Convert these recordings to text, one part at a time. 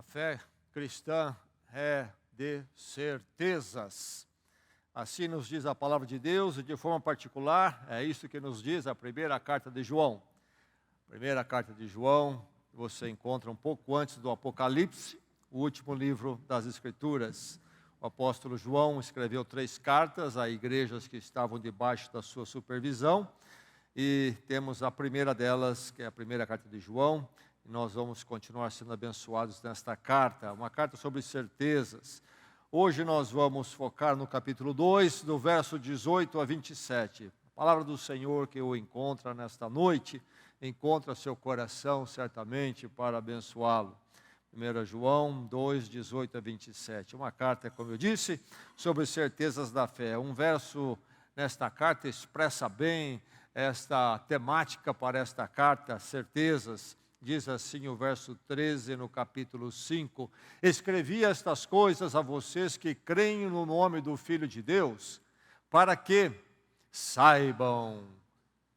fé cristã é de certezas. Assim nos diz a palavra de Deus, e de forma particular, é isso que nos diz a primeira carta de João. Primeira carta de João, você encontra um pouco antes do Apocalipse, o último livro das Escrituras. O apóstolo João escreveu 3 cartas a igrejas que estavam debaixo da sua supervisão, e temos a primeira delas, que é a primeira carta de João, e nós vamos continuar sendo abençoados nesta carta, uma carta sobre certezas. Hoje nós vamos focar no capítulo 2, do verso 18 a 27. A palavra do Senhor que o encontra nesta noite, encontra seu coração certamente para abençoá-lo. 1 João 2, 18 a 27. Uma carta, como eu disse, sobre certezas da fé. Um verso nesta carta expressa bem esta temática para esta carta, certezas. Diz assim o verso 13 no capítulo 5. Escrevi estas coisas a vocês que creem no nome do Filho de Deus, para que saibam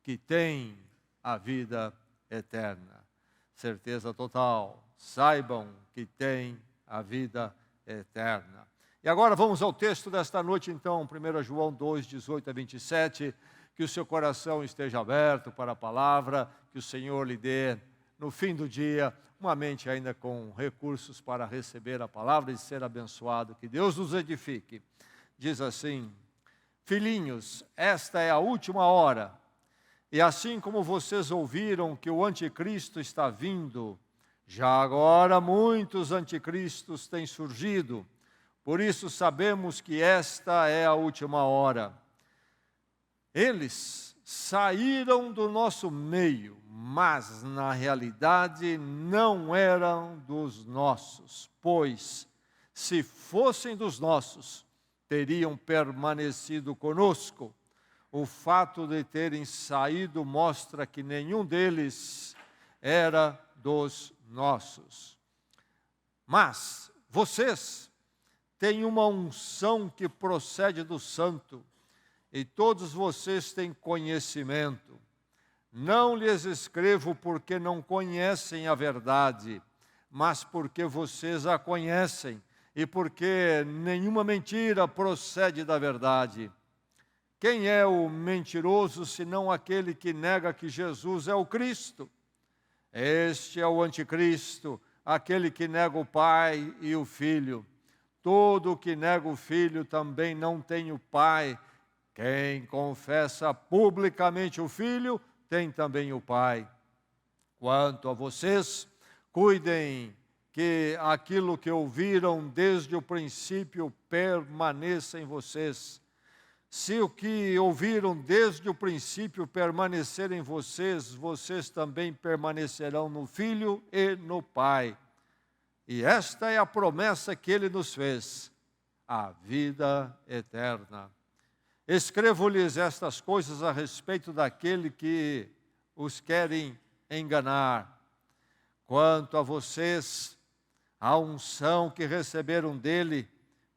que têm a vida eterna. Certeza total. Saibam que têm a vida eterna. E agora vamos ao texto desta noite, então, 1 João 2, 18 a 27. Que o seu coração esteja aberto para a palavra, que o Senhor lhe dê, no fim do dia, uma mente ainda com recursos para receber a palavra e ser abençoado. Que Deus nos edifique. Diz assim: filhinhos, esta é a última hora, e assim como vocês ouviram que o anticristo está vindo, já agora muitos anticristos têm surgido. Por isso sabemos que esta é a última hora. Eles saíram do nosso meio, mas na realidade não eram dos nossos, pois se fossem dos nossos, teriam permanecido conosco. O fato de terem saído mostra que nenhum deles era dos nossos. Mas vocês têm uma unção que procede do Santo, e todos vocês têm conhecimento. Não lhes escrevo porque não conhecem a verdade, mas porque vocês a conhecem, e porque nenhuma mentira procede da verdade. Quem é o mentiroso, senão aquele que nega que Jesus é o Cristo? Este é o anticristo, aquele que nega o Pai e o Filho. Todo que nega o Filho também não tem o Pai. Quem confessa publicamente o Filho, tem também o Pai. Quanto a vocês, cuidem que aquilo que ouviram desde o princípio permaneça em vocês. Se o que ouviram desde o princípio permanecer em vocês, vocês também permanecerão no Filho e no Pai. E esta é a promessa que Ele nos fez, a vida eterna. Escrevo-lhes estas coisas a respeito daquele que os querem enganar. Quanto a vocês, a unção que receberam dele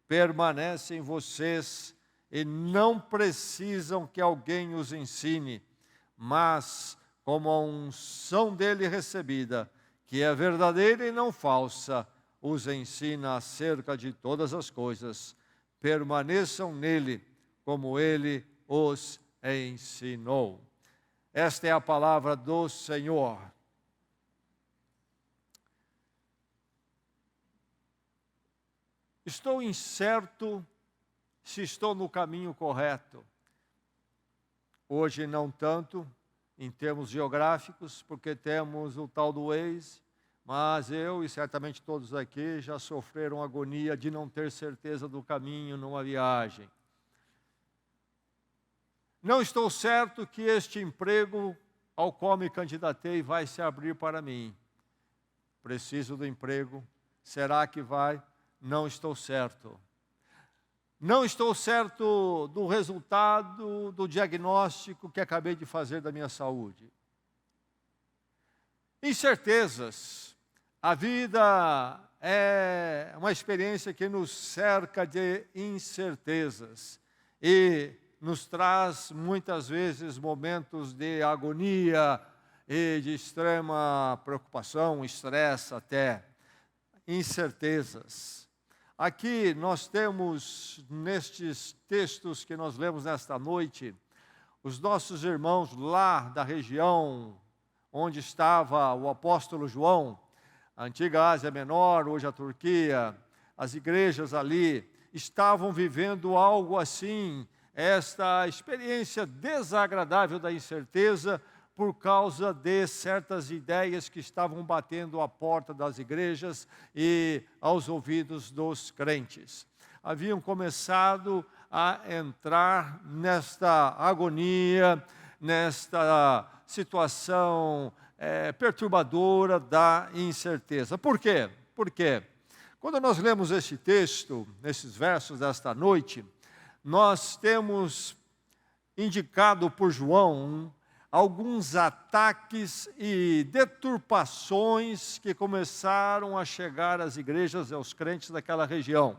permanece em vocês e não precisam que alguém os ensine, mas como a unção dele recebida, que é verdadeira e não falsa, os ensina acerca de todas as coisas. Permaneçam nele, como ele os ensinou. Esta é a palavra do Senhor. Estou incerto se estou no caminho correto. Hoje não tanto, em termos geográficos, porque temos o tal do Waze, mas eu e certamente todos aqui já sofreram agonia de não ter certeza do caminho numa viagem. Não estou certo que este emprego ao qual me candidatei vai se abrir para mim. Preciso do emprego. Será que vai? Não estou certo. Não estou certo do resultado do diagnóstico que acabei de fazer da minha saúde. Incertezas. A vida é uma experiência que nos cerca de incertezas e nos traz muitas vezes momentos de agonia e de extrema preocupação, estresse até. incertezas. Aqui nós temos, nestes textos que nós lemos nesta noite, os nossos irmãos lá da região onde estava o apóstolo João, a antiga Ásia Menor, hoje a Turquia, as igrejas ali, estavam vivendo algo assim, esta experiência desagradável da incerteza, por causa de certas ideias que estavam batendo à porta das igrejas e aos ouvidos dos crentes. Haviam começado a entrar nesta agonia, nesta situação perturbadora da incerteza. Por quê? Porque quando nós lemos este texto, nesses versos desta noite, nós temos indicado por João alguns ataques e deturpações que começaram a chegar às igrejas e aos crentes daquela região,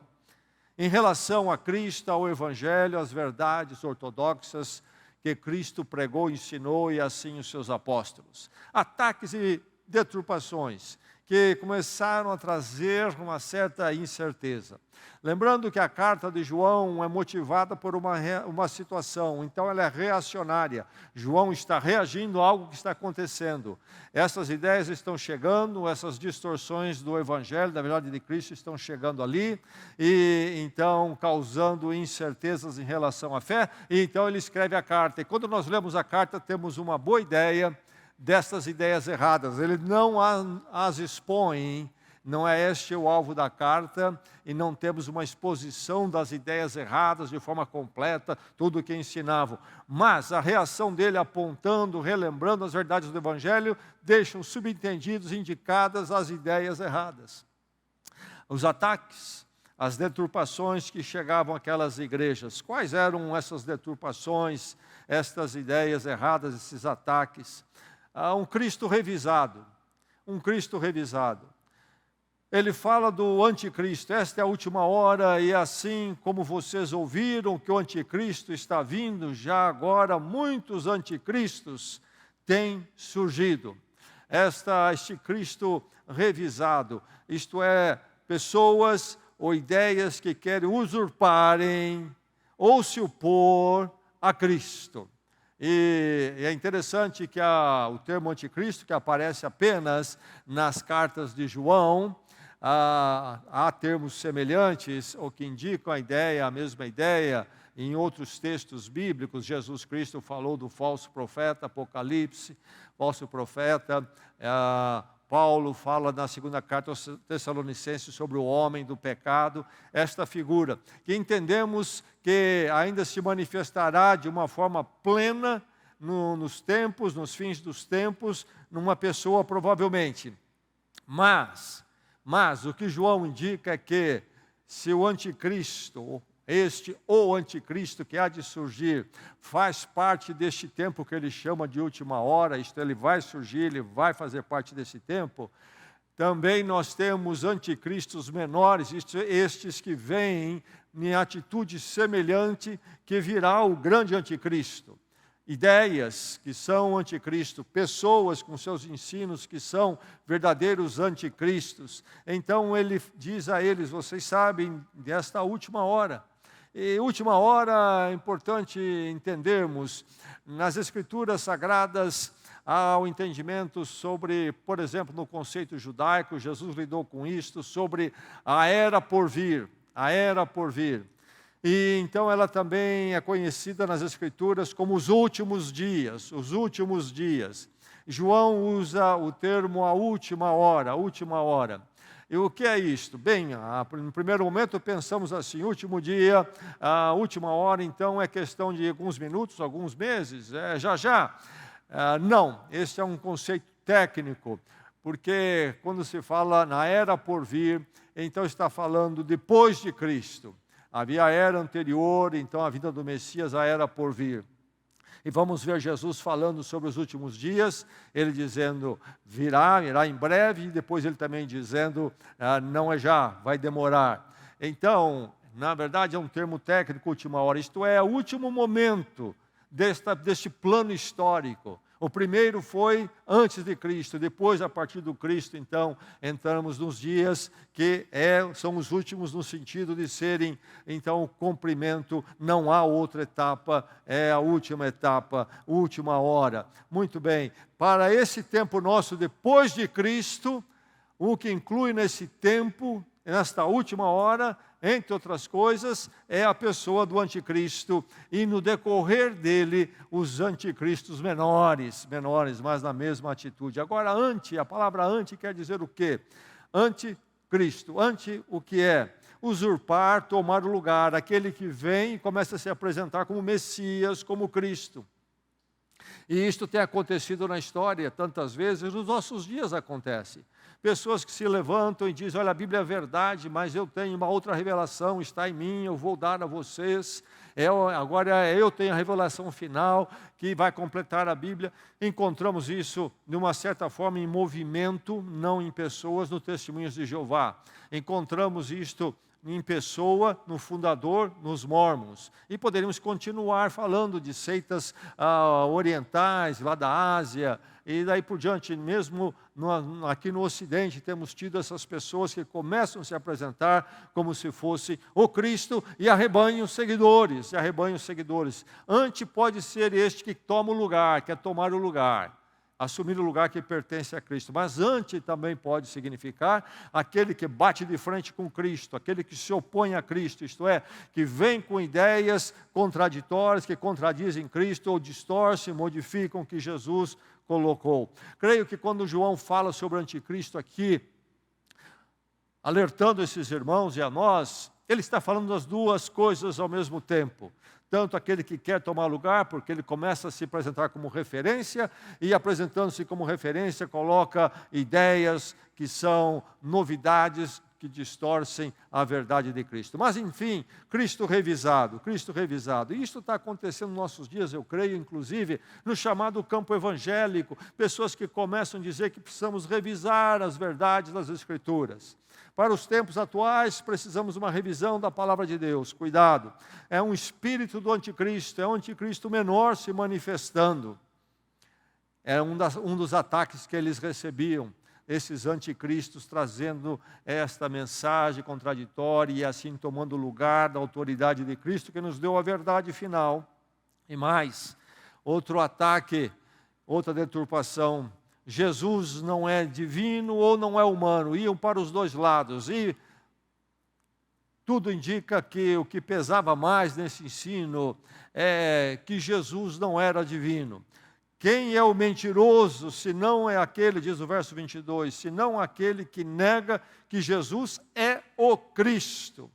em relação a Cristo, ao Evangelho, às verdades ortodoxas que Cristo pregou, ensinou e assim os seus apóstolos. Ataques e deturpações que começaram a trazer uma certa incerteza. Lembrando que a carta de João é motivada por uma situação, então ela é reacionária. João está reagindo a algo que está acontecendo. Essas ideias estão chegando, essas distorções do Evangelho, da verdade de Cristo, estão chegando ali, e então causando incertezas em relação à fé, e então ele escreve a carta. E quando nós lemos a carta, temos uma boa ideia dessas ideias erradas. Ele não as expõe, não é este o alvo da carta, e não temos uma exposição das ideias erradas de forma completa, tudo o que ensinavam. Mas a reação dele apontando, relembrando as verdades do Evangelho, deixam subentendidos, indicadas as ideias erradas. Os ataques, as deturpações que chegavam àquelas igrejas. Quais eram essas deturpações, estas ideias erradas, esses ataques? Um Cristo revisado, um Cristo revisado. Ele fala do anticristo, esta é a última hora, e assim como vocês ouviram que o anticristo está vindo, já agora muitos anticristos têm surgido. Este Cristo revisado, isto é, pessoas ou ideias que querem usurparem ou se opor a Cristo. E é interessante que o termo anticristo, que aparece apenas nas cartas de João, há termos semelhantes, ou que indicam a mesma ideia, em outros textos bíblicos. Jesus Cristo falou do falso profeta, Apocalipse, falso profeta. Paulo fala na segunda carta aos Tessalonicenses sobre o homem do pecado, esta figura, que entendemos que ainda se manifestará de uma forma plena nos tempos, nos fins dos tempos, numa pessoa provavelmente. Mas o que João indica é que se o anticristo, o anticristo que há de surgir, faz parte deste tempo que ele chama de última hora, isto ele vai surgir, ele vai fazer parte desse tempo, também nós temos anticristos menores, estes que vêm em atitude semelhante, que virá o grande anticristo. Ideias que são anticristo, pessoas com seus ensinos que são verdadeiros anticristos. Então ele diz a eles, vocês sabem desta última hora. E última hora é importante entendermos, nas Escrituras Sagradas há o entendimento sobre, por exemplo, no conceito judaico, Jesus lidou com isto, sobre a era por vir, a era por vir. E então ela também é conhecida nas Escrituras como os últimos dias, os últimos dias. João usa o termo a última hora, a última hora. E o que é isto? Bem, no primeiro momento pensamos assim, último dia, a última hora, então é questão de alguns minutos, alguns meses, já. Não, esse é um conceito técnico, porque quando se fala na era por vir, então está falando depois de Cristo. Havia a era anterior, então a vinda do Messias, a era por vir. E vamos ver Jesus falando sobre os últimos dias, ele dizendo, virá em breve, e depois ele também dizendo, não é já, vai demorar. Então, na verdade é um termo técnico, última hora, isto é, o último momento deste plano histórico, O primeiro foi antes de Cristo, depois, a partir do Cristo, então, entramos nos dias que são os últimos no sentido de serem, então, o cumprimento, não há outra etapa, é a última etapa, última hora. Muito bem, para esse tempo nosso depois de Cristo, o que inclui nesse tempo, nesta última hora, entre outras coisas, é a pessoa do anticristo, e no decorrer dele, os anticristos menores, mas na mesma atitude. Agora, a palavra anti quer dizer o quê? Anticristo, o que é? Usurpar, tomar o lugar, aquele que vem e começa a se apresentar como Messias, como Cristo. E isto tem acontecido na história tantas vezes, nos nossos dias acontece. Pessoas que se levantam e dizem, olha, a Bíblia é verdade, mas eu tenho uma outra revelação, está em mim, eu vou dar a vocês. Agora eu tenho a revelação final que vai completar a Bíblia. Encontramos isso, de uma certa forma, em movimento, não em pessoas, no Testemunhos de Jeová. Encontramos isto em pessoa, no fundador, nos Mormons. E poderíamos continuar falando de seitas orientais, lá da Ásia, e daí por diante, mesmo aqui no Ocidente, temos tido essas pessoas que começam a se apresentar como se fosse o Cristo e arrebanham seguidores, Antes pode ser este que toma o lugar, quer tomar o lugar, assumir o lugar que pertence a Cristo. Mas antes também pode significar aquele que bate de frente com Cristo, aquele que se opõe a Cristo, isto é, que vem com ideias contraditórias, que contradizem Cristo ou distorcem, modificam o que Jesus colocou. Creio que quando João fala sobre o anticristo aqui, alertando esses irmãos e a nós, ele está falando das duas coisas ao mesmo tempo. Tanto aquele que quer tomar lugar, porque ele começa a se apresentar como referência, e apresentando-se como referência, coloca ideias que são novidades, que distorcem a verdade de Cristo. Mas, enfim, Cristo revisado. E isto está acontecendo nos nossos dias, eu creio, inclusive, no chamado campo evangélico, pessoas que começam a dizer que precisamos revisar as verdades das Escrituras. Para os tempos atuais, precisamos de uma revisão da palavra de Deus. Cuidado, é um espírito do anticristo, é um anticristo menor se manifestando. É um dos ataques que eles recebiam, esses anticristos trazendo esta mensagem contraditória e assim tomando lugar da autoridade de Cristo, que nos deu a verdade final. E mais, outro ataque, outra deturpação. Jesus não é divino ou não é humano, iam para os dois lados, e tudo indica que o que pesava mais nesse ensino é que Jesus não era divino. Quem é o mentiroso, se não é aquele, diz o verso 22, se não aquele que nega que Jesus é o Cristo.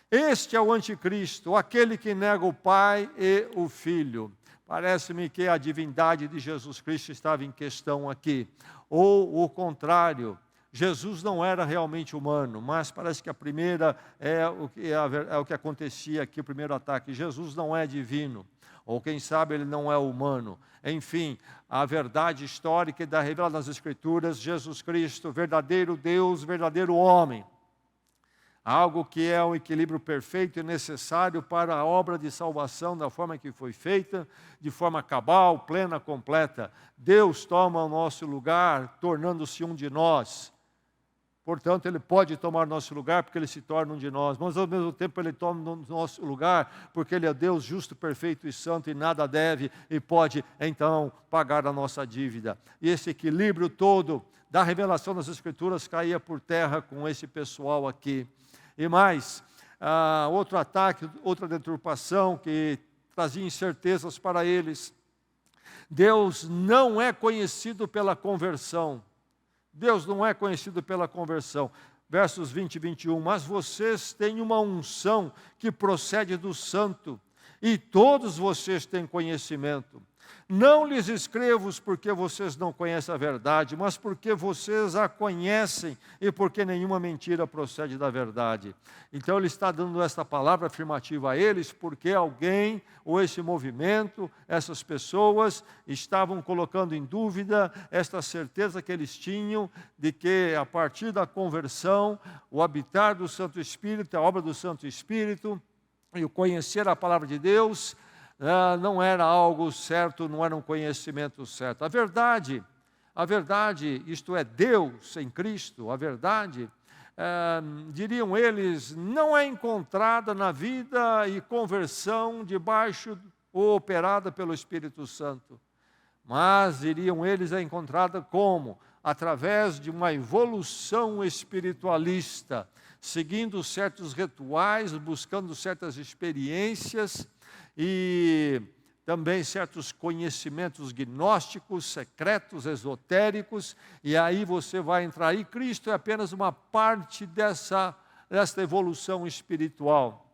Este é o anticristo, aquele que nega o Pai e o Filho. Parece-me que a divindade de Jesus Cristo estava em questão aqui. Ou o contrário, Jesus não era realmente humano, mas parece que a primeira é o que acontecia aqui, o primeiro ataque. Jesus não é divino, ou quem sabe ele não é humano. Enfim, a verdade histórica da revelada nas Escrituras, Jesus Cristo, verdadeiro Deus, verdadeiro homem. Algo que é um equilíbrio perfeito e necessário para a obra de salvação da forma que foi feita, de forma cabal, plena, completa. Deus toma o nosso lugar, tornando-se um de nós. Portanto, Ele pode tomar nosso lugar porque Ele se torna um de nós. Mas, ao mesmo tempo, Ele toma o nosso lugar porque Ele é Deus justo, perfeito e santo e nada deve e pode, então, pagar a nossa dívida. E esse equilíbrio todo da revelação das Escrituras caía por terra com esse pessoal aqui. E mais, outro ataque, outra deturpação que trazia incertezas para eles. Deus não é conhecido pela conversão. Deus não é conhecido pela conversão. Versos 20 e 21. Mas vocês têm uma unção que procede do Santo, e todos vocês têm conhecimento. Não lhes escrevo porque vocês não conhecem a verdade, mas porque vocês a conhecem e porque nenhuma mentira procede da verdade. Então ele está dando esta palavra afirmativa a eles, porque alguém, ou esse movimento, essas pessoas, estavam colocando em dúvida esta certeza que eles tinham de que a partir da conversão, o habitar do Santo Espírito, a obra do Santo Espírito, e o conhecer a palavra de Deus, não era algo certo, não era um conhecimento certo. A verdade, isto é, Deus em Cristo, a verdade, diriam eles, não é encontrada na vida e conversão debaixo ou operada pelo Espírito Santo. Mas, diriam eles, é encontrada como? Através de uma evolução espiritualista, seguindo certos rituais, buscando certas experiências e também certos conhecimentos gnósticos, secretos, esotéricos, e aí você vai entrar. E Cristo é apenas uma parte desta evolução espiritual.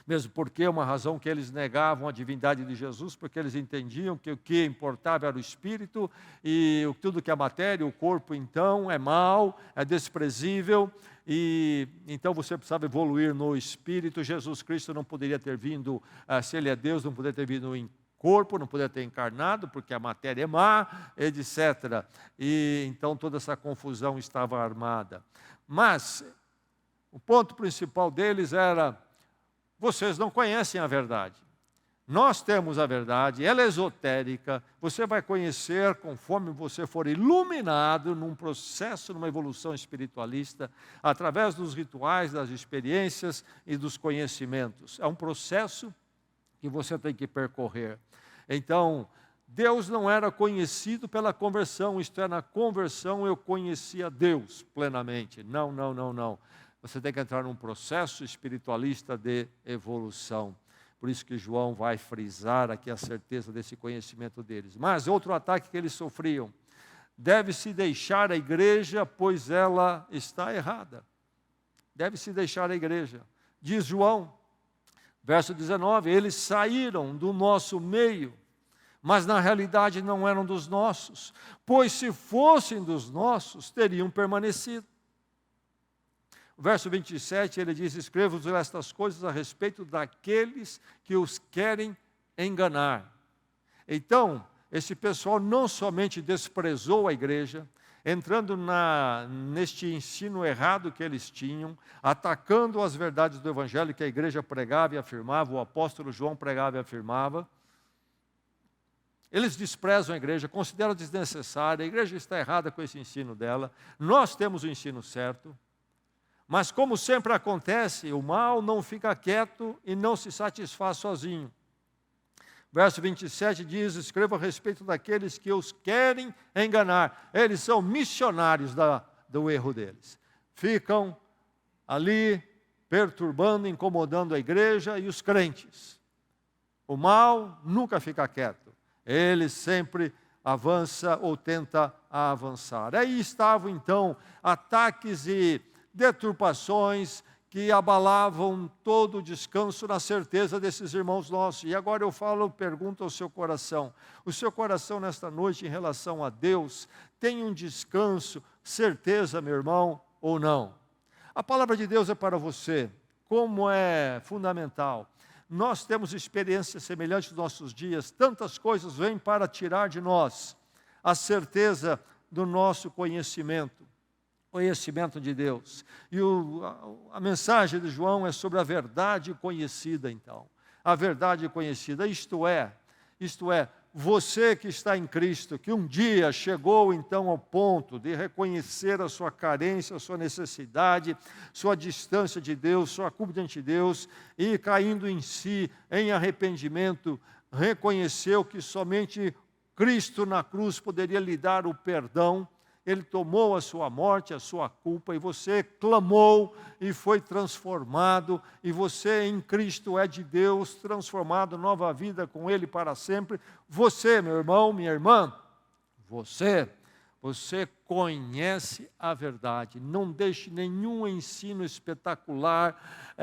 Mesmo porque uma razão que eles negavam a divindade de Jesus, porque eles entendiam que o que importava era o Espírito, e tudo que é matéria, o corpo então é mau, é desprezível, e então você precisava evoluir no Espírito. Jesus Cristo não poderia ter vindo, se Ele é Deus, não poderia ter vindo em corpo, não poderia ter encarnado, porque a matéria é má, etc. E então toda essa confusão estava armada. Mas o ponto principal deles era: vocês não conhecem a verdade. Nós temos a verdade, ela é esotérica, você vai conhecer conforme você for iluminado num processo, numa evolução espiritualista, através dos rituais, das experiências e dos conhecimentos. É um processo que você tem que percorrer. Então, Deus não era conhecido pela conversão, isto é, na conversão eu conhecia Deus plenamente. Não. Você tem que entrar num processo espiritualista de evolução. Por isso que João vai frisar aqui a certeza desse conhecimento deles. Mas outro ataque que eles sofriam: deve-se deixar a igreja, pois ela está errada. Deve-se deixar a igreja. Diz João, verso 19, eles saíram do nosso meio, mas na realidade não eram dos nossos, pois se fossem dos nossos, teriam permanecido. O verso 27, ele diz: escrevo-vos estas coisas a respeito daqueles que os querem enganar. Então, esse pessoal não somente desprezou a igreja, entrando neste ensino errado que eles tinham, atacando as verdades do Evangelho que a igreja pregava e afirmava, o apóstolo João pregava e afirmava. Eles desprezam a igreja, consideram desnecessária, a igreja está errada com esse ensino dela, nós temos o ensino certo. Mas como sempre acontece, o mal não fica quieto e não se satisfaz sozinho. Verso 27 diz: escreva a respeito daqueles que os querem enganar. Eles são missionários do erro deles. Ficam ali perturbando, incomodando a igreja e os crentes. O mal nunca fica quieto. Ele sempre avança ou tenta avançar. Aí estavam então ataques e deturpações que abalavam todo o descanso na certeza desses irmãos nossos. E agora eu pergunto ao seu coração: o seu coração nesta noite em relação a Deus tem um descanso, certeza, meu irmão, ou não? A palavra de Deus é para você, como é fundamental. Nós temos experiências semelhantes nos nossos dias, tantas coisas vêm para tirar de nós a certeza do nosso conhecimento de Deus. E a mensagem de João é sobre a verdade conhecida, então. A verdade conhecida, isto é, você que está em Cristo, que um dia chegou então ao ponto de reconhecer a sua carência, a sua necessidade, sua distância de Deus, sua culpa diante de Deus, e caindo em si, em arrependimento, reconheceu que somente Cristo na cruz poderia lhe dar o perdão. Ele tomou a sua morte, a sua culpa, e você clamou e foi transformado, e você em Cristo é de Deus, transformado, nova vida com Ele para sempre. Você, meu irmão, minha irmã, você conhece a verdade. Não deixe nenhum ensino espetacular,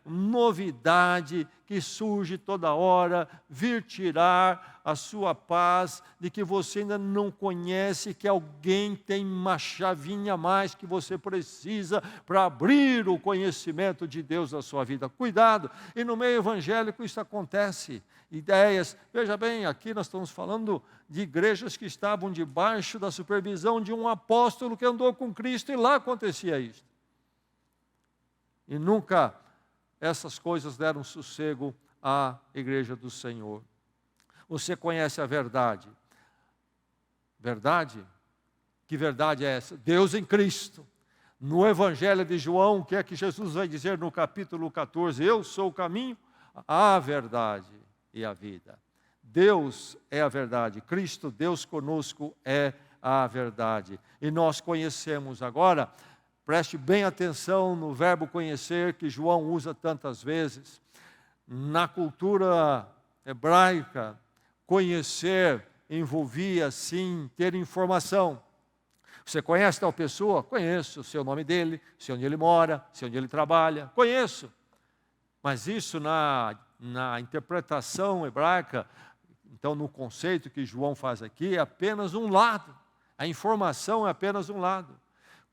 novidade que surge toda hora, vir tirar a sua paz de que você ainda não conhece, que alguém tem uma chavinha a mais que você precisa para abrir o conhecimento de Deus na sua vida. Cuidado, e no meio evangélico isso acontece. Ideias, veja bem, aqui nós estamos falando de igrejas que estavam debaixo da supervisão de um apóstolo que andou com Cristo, e lá acontecia isso. E nunca essas coisas deram sossego à igreja do Senhor. Você conhece a verdade. Verdade? Que verdade é essa? Deus em Cristo. No Evangelho de João, o que é que Jesus vai dizer no capítulo 14? Eu sou o caminho, a verdade e a vida. Deus é a verdade. Cristo, Deus conosco, é a verdade. E nós conhecemos agora, preste bem atenção no verbo conhecer que João usa tantas vezes. Na cultura hebraica, conhecer envolvia, sim, ter informação. Você conhece tal pessoa? Conheço. Sei o nome dele, sei onde ele mora, sei onde ele trabalha. Conheço. Mas isso na interpretação hebraica, então no conceito que João faz aqui, é apenas um lado. A informação é apenas um lado.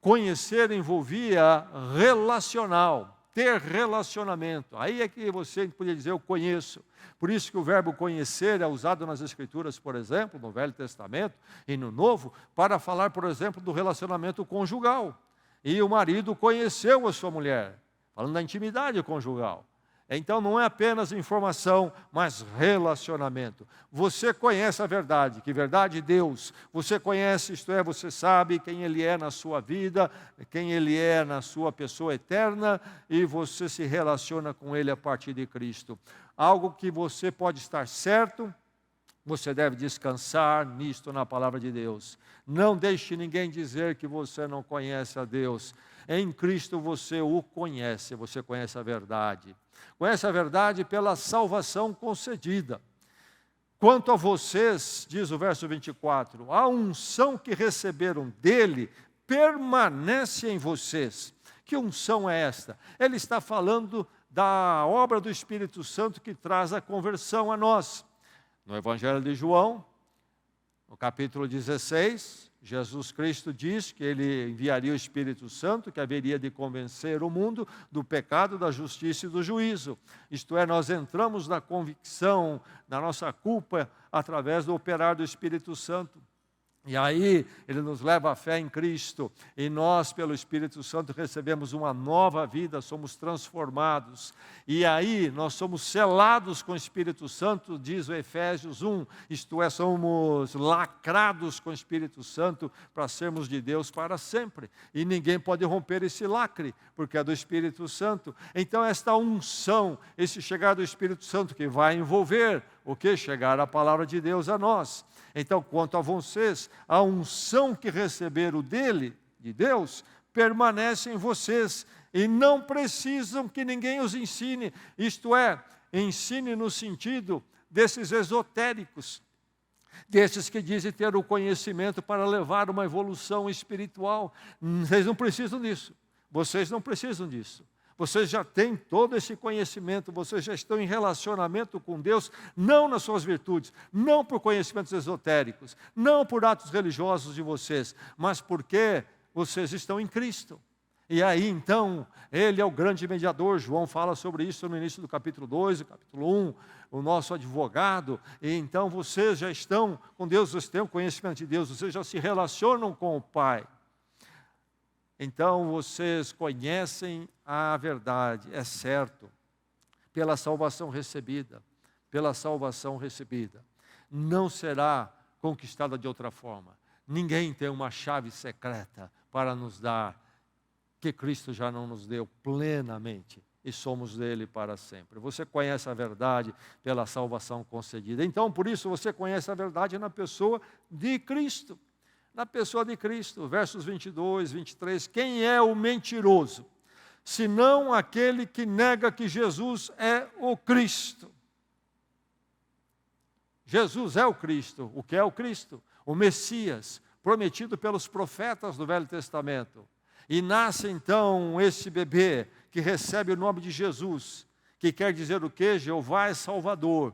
Conhecer envolvia relacional, ter relacionamento. Aí é que você podia dizer, eu conheço. Por isso que o verbo conhecer é usado nas Escrituras, por exemplo, no Velho Testamento e no Novo, para falar, por exemplo, do relacionamento conjugal. E o marido conheceu a sua mulher, falando da intimidade conjugal. Então não é apenas informação, mas relacionamento. Você conhece a verdade, que verdade? Deus. Você conhece, isto é, você sabe quem Ele é na sua vida, quem Ele é na sua pessoa eterna, e você se relaciona com Ele a partir de Cristo. Algo que você pode estar certo, você deve descansar nisto na palavra de Deus. Não deixe ninguém dizer que você não conhece a Deus. Em Cristo você o conhece, você conhece a verdade. Conhece a verdade pela salvação concedida. Quanto a vocês, diz o verso 24, a unção que receberam dele permanece em vocês. Que unção é esta? Ele está falando da obra do Espírito Santo que traz a conversão a nós. No Evangelho de João, no capítulo 16, Jesus Cristo diz que Ele enviaria o Espírito Santo, que haveria de convencer o mundo do pecado, da justiça e do juízo. Isto é, nós entramos na convicção da nossa culpa através do operar do Espírito Santo. E aí Ele nos leva à fé em Cristo, e nós, pelo Espírito Santo, recebemos uma nova vida, somos transformados. E aí nós somos selados com o Espírito Santo, diz o Efésios 1, isto é, somos lacrados com o Espírito Santo para sermos de Deus para sempre. E ninguém pode romper esse lacre, porque é do Espírito Santo. Então esta unção, esse chegar do Espírito Santo que vai envolver o que? Chegar a palavra de Deus a nós. Então, quanto a vocês, a unção que receberam dele, de Deus, permanece em vocês e não precisam que ninguém os ensine. Isto é, ensine no sentido desses esotéricos, desses que dizem ter o conhecimento para levar uma evolução espiritual. Vocês não precisam disso. Vocês não precisam disso. Vocês já têm todo esse conhecimento, vocês já estão em relacionamento com Deus, não nas suas virtudes, não por conhecimentos esotéricos, não por atos religiosos de vocês, mas porque vocês estão em Cristo. E aí, então, Ele é o grande mediador. João fala sobre isso no início do capítulo 2, do capítulo 1, o nosso advogado. E então, vocês já estão com Deus, vocês têm o conhecimento de Deus, vocês já se relacionam com o Pai. Então, vocês conhecem a verdade, é certo, pela salvação recebida, não será conquistada de outra forma. Ninguém tem uma chave secreta para nos dar, que Cristo já não nos deu plenamente, e somos dele para sempre. Você conhece a verdade pela salvação concedida. Então, por isso, você conhece a verdade na pessoa de Cristo. Na pessoa de Cristo, versos 22, 23, quem é o mentiroso? Senão aquele que nega que Jesus é o Cristo. Jesus é o Cristo. O que é o Cristo? O Messias, prometido pelos profetas do Velho Testamento. E nasce então esse bebê que recebe o nome de Jesus, que quer dizer o quê? Jeová é Salvador.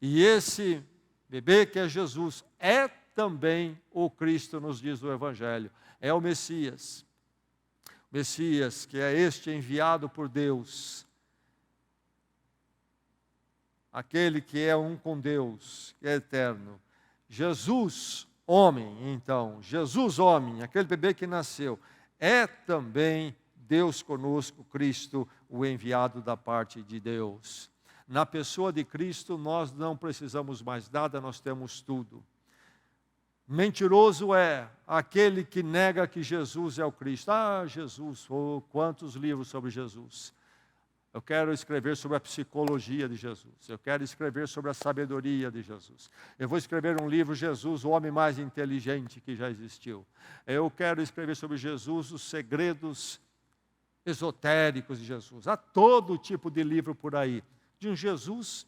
E esse bebê que é Jesus é também o Cristo, nos diz o Evangelho. É o Messias. Messias, que é este enviado por Deus. Aquele que é um com Deus, que é eterno. Jesus, homem, então. Jesus, homem, aquele bebê que nasceu, é também Deus conosco, Cristo, o enviado da parte de Deus. Na pessoa de Cristo, nós não precisamos mais nada, nós temos tudo. Mentiroso é aquele que nega que Jesus é o Cristo. Ah, Jesus, oh, quantos livros sobre Jesus. Eu quero escrever sobre a psicologia de Jesus. Eu quero escrever sobre a sabedoria de Jesus. Eu vou escrever um livro, Jesus, o homem mais inteligente que já existiu. Eu quero escrever sobre Jesus, os segredos esotéricos de Jesus. Há todo tipo de livro por aí. De um Jesus,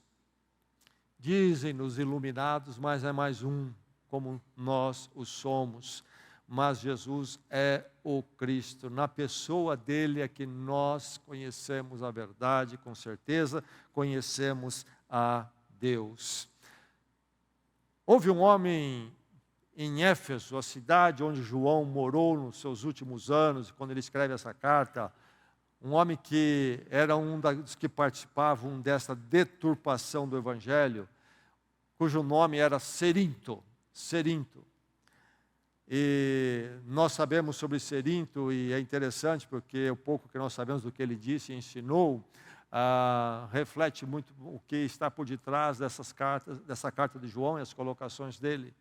dizem nos iluminados, mas é mais um, como nós o somos. Mas Jesus é o Cristo. Na pessoa dele é que nós conhecemos a verdade, com certeza, conhecemos a Deus. Houve um homem em Éfeso, a cidade onde João morou nos seus últimos anos, quando ele escreve essa carta, um homem que era um dos que participavam dessa deturpação do Evangelho, cujo nome era Cerinto. E nós sabemos sobre Cerinto, e é interessante porque o pouco que nós sabemos do que ele disse e ensinou, reflete muito o que está por detrás dessa carta de João e as colocações dele.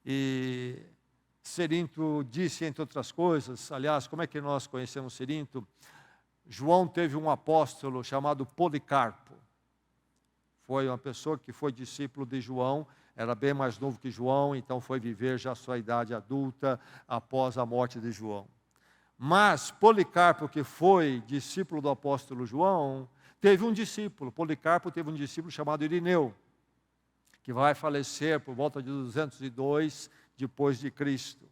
E Cerinto disse, entre outras coisas, aliás, como é que nós conhecemos Cerinto? João teve um apóstolo chamado Policarpo. Foi uma pessoa que foi discípulo de João, era bem mais novo que João, então foi viver já a sua idade adulta após a morte de João. Mas Policarpo, que foi discípulo do apóstolo João, teve um discípulo. Policarpo teve um discípulo chamado Irineu, que vai falecer por volta de 202 depois de Cristo.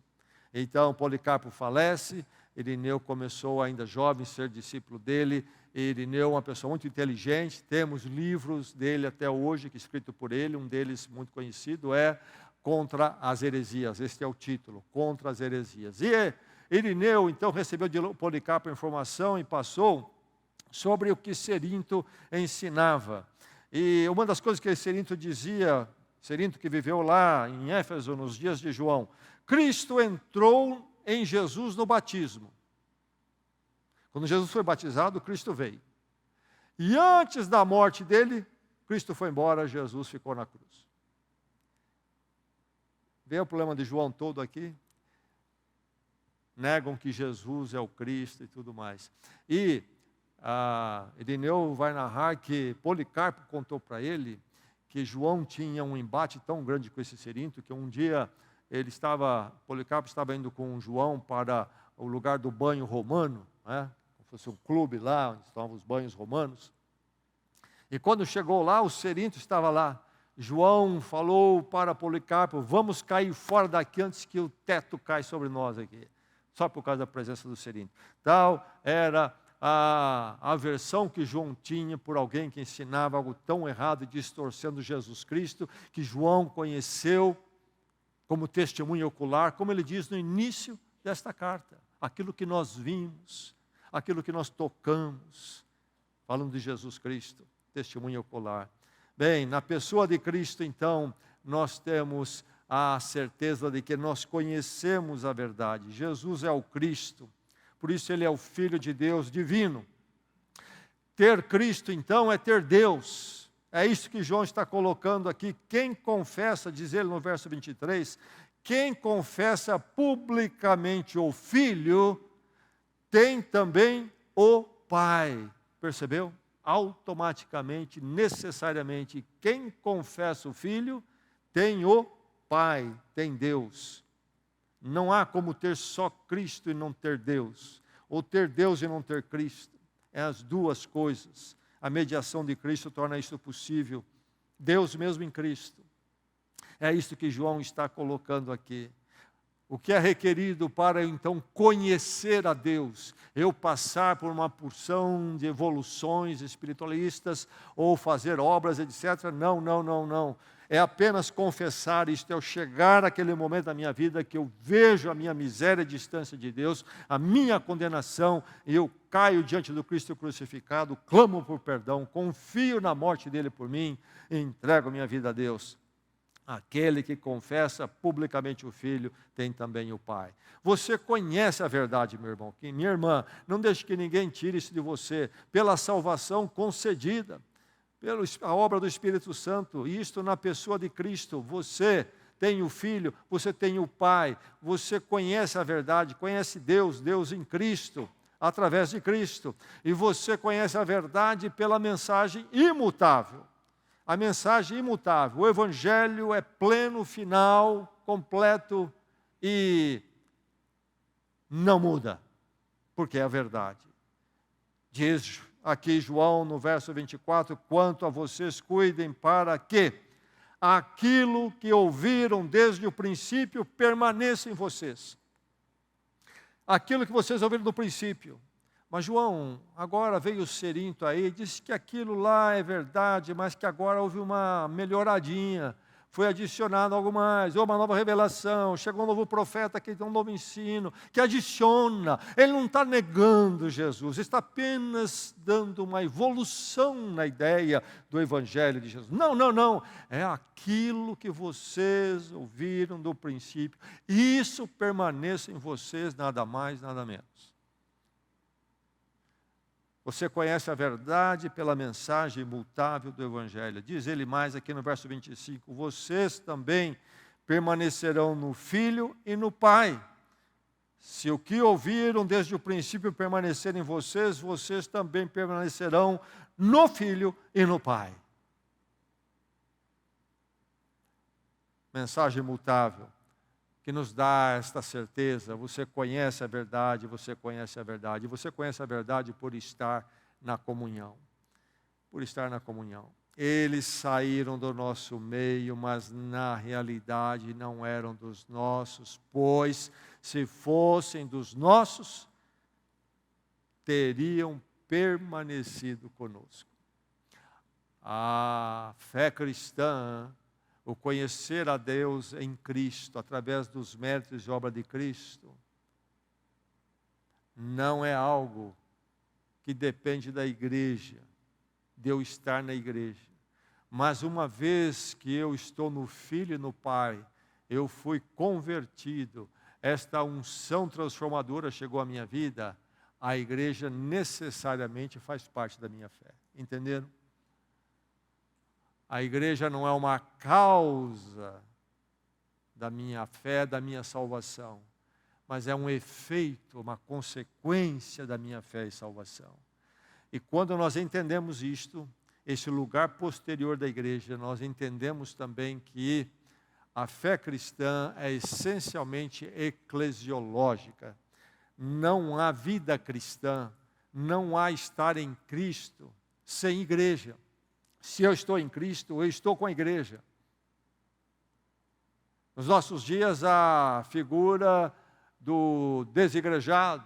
Então Policarpo falece, Irineu começou ainda jovem a ser discípulo dele. Irineu é uma pessoa muito inteligente, temos livros dele até hoje, que escrito por ele, um deles muito conhecido é Contra as Heresias, este é o título, Contra as Heresias. E Irineu então recebeu de Policarpo a informação e passou sobre o que Cerinto ensinava. E uma das coisas que Cerinto dizia, Cerinto que viveu lá em Éfeso nos dias de João, Cristo entrou em Jesus no batismo. Quando Jesus foi batizado, Cristo veio. E antes da morte dele, Cristo foi embora, Jesus ficou na cruz. Vê o problema de João todo aqui? Negam que Jesus é o Cristo e tudo mais. E Irineu vai narrar que Policarpo contou para ele que João tinha um embate tão grande com esse Cerinto, que um dia Policarpo estava indo com João para o lugar do banho romano, né? Fosse um clube lá, onde estavam os banhos romanos. E quando chegou lá, o Cerinto estava lá. João falou para Policarpo, vamos cair fora daqui antes que o teto caia sobre nós aqui. Só por causa da presença do Cerinto. Tal era a aversão que João tinha por alguém que ensinava algo tão errado, distorcendo Jesus Cristo, que João conheceu como testemunha ocular, como ele diz no início desta carta. Aquilo que nós vimos, aquilo que nós tocamos, falando de Jesus Cristo, testemunha ocular. Bem, na pessoa de Cristo, então, nós temos a certeza de que nós conhecemos a verdade. Jesus é o Cristo, por isso ele é o Filho de Deus divino. Ter Cristo, então, é ter Deus. É isso que João está colocando aqui. Quem confessa, diz ele no verso 23, quem confessa publicamente o Filho, tem também o Pai. Percebeu? Automaticamente, necessariamente, quem confessa o Filho, tem o Pai, tem Deus. Não há como ter só Cristo e não ter Deus, ou ter Deus e não ter Cristo. É as duas coisas. A mediação de Cristo torna isso possível. Deus mesmo em Cristo. É isso que João está colocando aqui. O que é requerido para então conhecer a Deus, eu passar por uma porção de evoluções espiritualistas ou fazer obras, etc. Não. É apenas confessar isto, é eu chegar naquele momento da minha vida que eu vejo a minha miséria e distância de Deus, a minha condenação, e eu caio diante do Cristo crucificado, clamo por perdão, confio na morte dele por mim e entrego a minha vida a Deus. Aquele que confessa publicamente o Filho tem também o Pai. Você conhece a verdade, meu irmão, minha irmã. Não deixe que ninguém tire isso de você. Pela salvação concedida, pela obra do Espírito Santo, isto na pessoa de Cristo. Você tem o Filho, você tem o Pai. Você conhece a verdade, conhece Deus, Deus em Cristo, através de Cristo. E você conhece a verdade pela mensagem imutável. A mensagem imutável, o Evangelho é pleno, final, completo e não muda, porque é a verdade. Diz aqui João no verso 24, quanto a vocês cuidem para que aquilo que ouviram desde o princípio permaneça em vocês. Aquilo que vocês ouviram do princípio. Mas João, agora veio o Cerinto aí, disse que aquilo lá é verdade, mas que agora houve uma melhoradinha, foi adicionado algo mais, houve uma nova revelação, chegou um novo profeta que tem um novo ensino, que adiciona. Ele não está negando Jesus, está apenas dando uma evolução na ideia do Evangelho de Jesus. Não, não, não, é aquilo que vocês ouviram do princípio, isso permaneça em vocês, nada mais, nada menos. Você conhece a verdade pela mensagem imutável do Evangelho. Diz ele mais aqui no verso 25, vocês também permanecerão no Filho e no Pai. Se o que ouviram desde o princípio permanecer em vocês, vocês também permanecerão no Filho e no Pai. Mensagem imutável, que nos dá esta certeza, você conhece a verdade, você conhece a verdade. E você conhece a verdade por estar na comunhão. Por estar na comunhão. Eles saíram do nosso meio, mas na realidade não eram dos nossos, pois se fossem dos nossos, teriam permanecido conosco. A fé cristã, o conhecer a Deus em Cristo, através dos méritos e obra de Cristo, não é algo que depende da igreja, de eu estar na igreja. Mas uma vez que eu estou no Filho e no Pai, eu fui convertido, esta unção transformadora chegou à minha vida, a igreja necessariamente faz parte da minha fé. Entenderam? A igreja não é uma causa da minha fé, da minha salvação, mas é um efeito, uma consequência da minha fé e salvação. E quando nós entendemos isto, esse lugar posterior da igreja, nós entendemos também que a fé cristã é essencialmente eclesiológica. Não há vida cristã, não há estar em Cristo sem igreja. Se eu estou em Cristo, eu estou com a igreja. Nos nossos dias, a figura do desigrejado,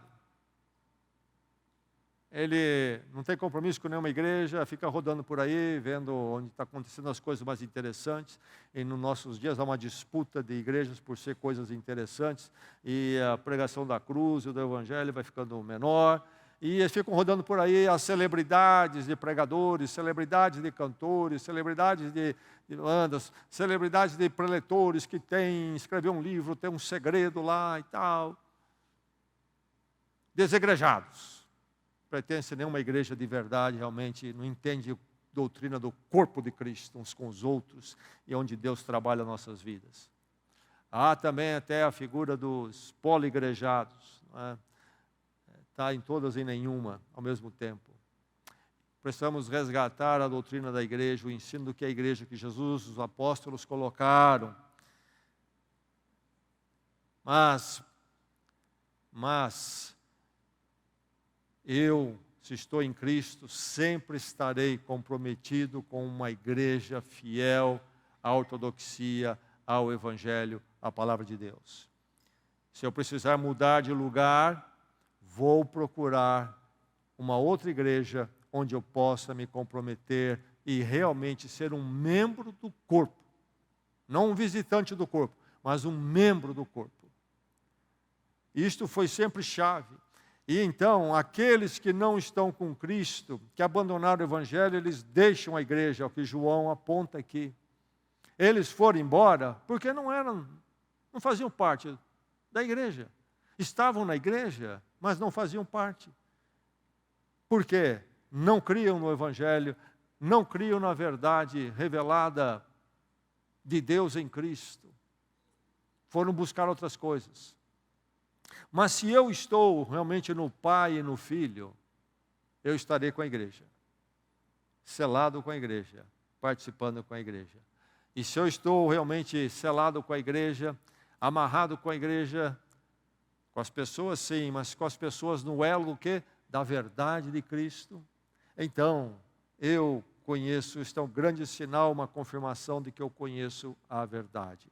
ele não tem compromisso com nenhuma igreja, fica rodando por aí, vendo onde está acontecendo as coisas mais interessantes. E nos nossos dias há uma disputa de igrejas por ser coisas interessantes, e a pregação da cruz e do evangelho vai ficando menor. E eles ficam rodando por aí as celebridades de pregadores, celebridades de cantores, celebridades de bandas, celebridades de preletores que escreveu um livro, tem um segredo lá e tal. Desigrejados. Pertence a nenhuma igreja de verdade, realmente não entende a doutrina do corpo de Cristo, uns com os outros, e onde Deus trabalha nossas vidas. Há também até a figura dos poligrejados, não é? Está em todas e nenhuma ao mesmo tempo. Precisamos resgatar a doutrina da igreja, o ensino do que é a igreja que Jesus, os apóstolos colocaram. Mas eu, se estou em Cristo, sempre estarei comprometido com uma igreja fiel à ortodoxia, ao Evangelho, à Palavra de Deus. Se eu precisar mudar de lugar, vou procurar uma outra igreja onde eu possa me comprometer e realmente ser um membro do corpo. Não um visitante do corpo, mas um membro do corpo. Isto foi sempre chave. E então, aqueles que não estão com Cristo, que abandonaram o Evangelho, eles deixam a igreja, é o que João aponta aqui. Eles foram embora porque não faziam parte da igreja. Estavam na igreja, mas não faziam parte. Por quê? Não criam no Evangelho, não criam na verdade revelada de Deus em Cristo. Foram buscar outras coisas. Mas se eu estou realmente no Pai e no Filho, eu estarei com a igreja. Selado com a igreja, participando com a igreja. E se eu estou realmente selado com a igreja, amarrado com a igreja, com as pessoas sim, mas com as pessoas no elo do quê? Da verdade de Cristo, então eu conheço, isto é um grande sinal, uma confirmação de que eu conheço a verdade.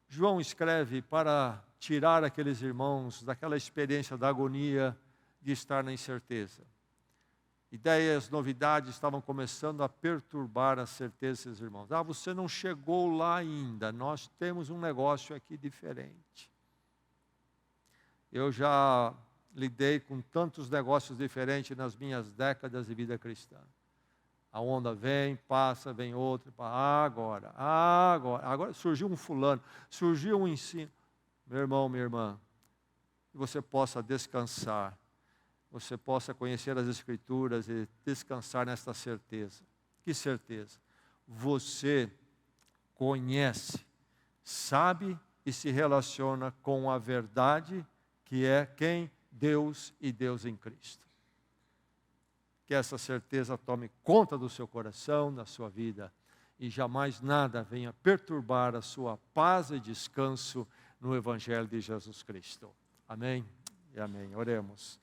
João escreve para tirar aqueles irmãos daquela experiência da agonia de estar na incerteza. Ideias, novidades estavam começando a perturbar a certeza desses irmãos. Você não chegou lá ainda, nós temos um negócio aqui diferente. Eu já lidei com tantos negócios diferentes nas minhas décadas de vida cristã. A onda vem, passa, vem outra, agora surgiu um fulano, surgiu um ensino. Meu irmão, minha irmã, que você possa descansar, você possa conhecer as Escrituras e descansar nesta certeza. Que certeza? Você conhece, sabe e se relaciona com a verdade que é quem? Deus e Deus em Cristo. Que essa certeza tome conta do seu coração, da sua vida, e jamais nada venha perturbar a sua paz e descanso no Evangelho de Jesus Cristo. Amém e amém. Oremos.